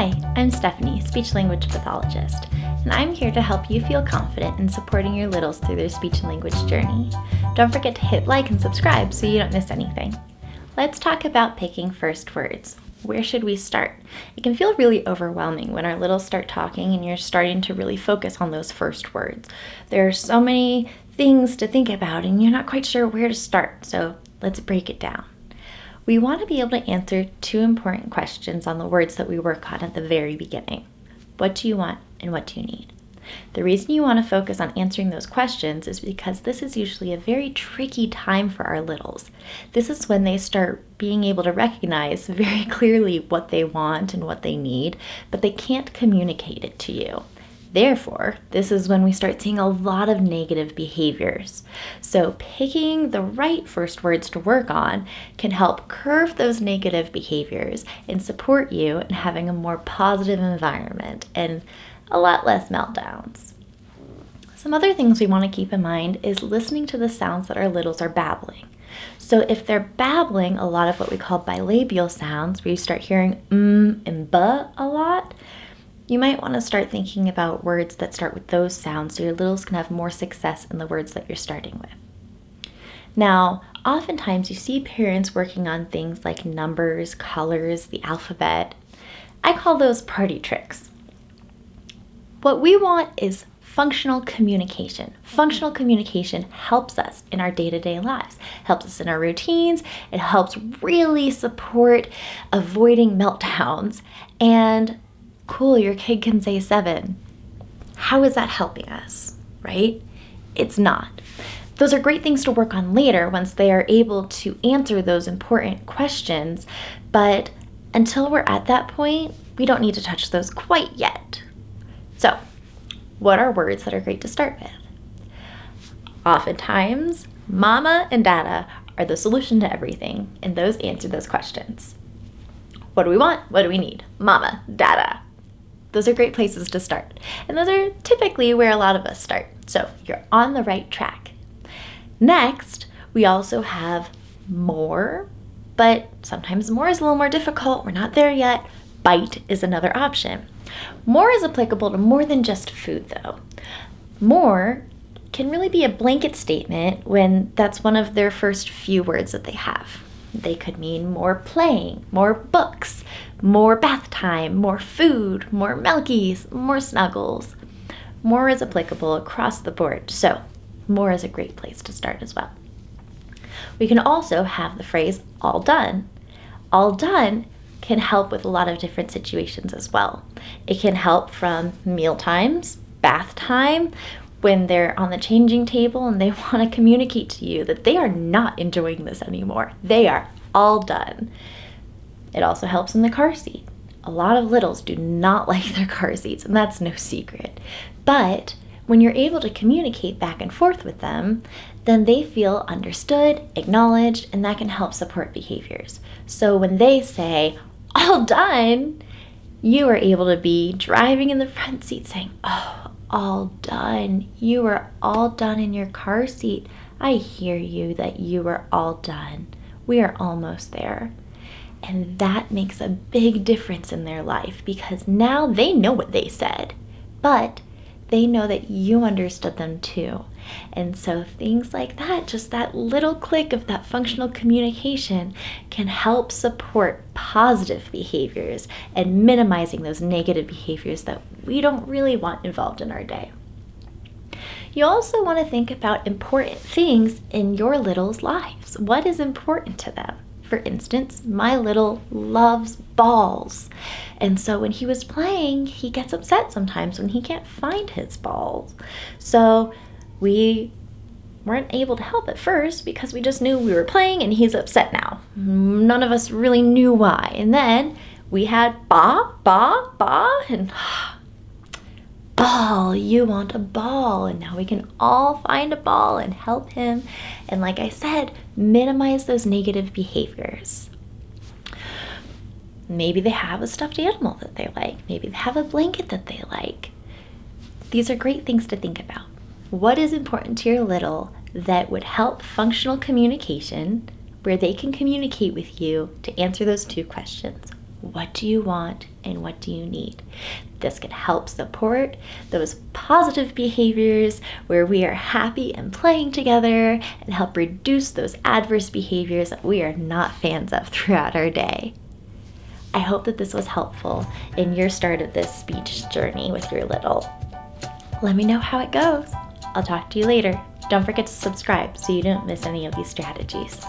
Hi, I'm Stephanie, speech-language pathologist, and I'm here to help you feel confident in supporting your littles through their speech and language journey. Don't forget to hit like and subscribe so you don't miss anything. Let's talk about picking first words. Where should we start? It can feel really overwhelming when our littles start talking and you're starting to really focus on those first words. There are so many things to think about and you're not quite sure where to start, so let's break it down. We want to be able to answer two important questions on the words that we work on at the very beginning. What do you want and what do you need? The reason you want to focus on answering those questions is because this is usually a very tricky time for our littles. This is when they start being able to recognize very clearly what they want and what they need, but they can't communicate it to you. Therefore, this is when we start seeing a lot of negative behaviors. So picking the right first words to work on can help curve those negative behaviors and support you in having a more positive environment and a lot less meltdowns. Some other things we want to keep in mind is listening to the sounds that our littles are babbling. So if they're babbling a lot of what we call bilabial sounds, where you start hearing and buh a lot, you might want to start thinking about words that start with those sounds so your littles can have more success in the words that you're starting with. Now, oftentimes you see parents working on things like numbers, colors, the alphabet. I call those party tricks. What we want is functional communication. Functional communication helps us in our day-to-day lives, helps us in our routines. It helps really support avoiding meltdowns. And cool, your kid can say 7. How is that helping us, right? It's not. Those are great things to work on later once they are able to answer those important questions, but until we're at that point, we don't need to touch those quite yet. So, what are words that are great to start with? Oftentimes, mama and dada are the solution to everything, and those answer those questions. What do we want? What do we need? Mama, dada. Those are great places to start. And those are typically where a lot of us start. So you're on the right track. Next, we also have more, but sometimes more is a little more difficult. We're not there yet. Bite is another option. More is applicable to more than just food, though. More can really be a blanket statement when that's one of their first few words that they have. They could mean more playing, more books, more bath time, more food, more milkies, more snuggles. More is applicable across the board, so more is a great place to start as well. We can also have the phrase all done. All done can help with a lot of different situations as well. It can help from meal times, bath time, when they're on the changing table and they want to communicate to you that they are not enjoying this anymore. They are all done. It also helps in the car seat. A lot of littles do not like their car seats, and that's no secret. But when you're able to communicate back and forth with them, then they feel understood, acknowledged, and that can help support behaviors. So when they say, all done, you are able to be driving in the front seat saying, oh, all done. You are all done in your car seat. I hear you that you are all done. We are almost there. And that makes a big difference in their life because now they know what they said, but they know that you understood them too. And so things like that, just that little click of that functional communication can help support positive behaviors and minimizing those negative behaviors that we don't really want involved in our day. You also want to think about important things in your little's lives. What is important to them? For instance, my little loves balls. And so when he was playing, he gets upset sometimes when he can't find his balls. So we weren't able to help at first because we just knew we were playing and he's upset now. None of us really knew why. And then we had ba, and ball, you want a ball. And now we can all find a ball and help him. And like I said, minimize those negative behaviors. Maybe they have a stuffed animal that they like. Maybe they have a blanket that they like. These are great things to think about. What is important to your little that would help functional communication where they can communicate with you to answer those two questions? What do you want and what do you need? This can help support those positive behaviors where we are happy and playing together and help reduce those adverse behaviors that we are not fans of throughout our day. I hope that this was helpful in your start of this speech journey with your little. Let me know how it goes. I'll talk to you later. Don't forget to subscribe so you don't miss any of these strategies.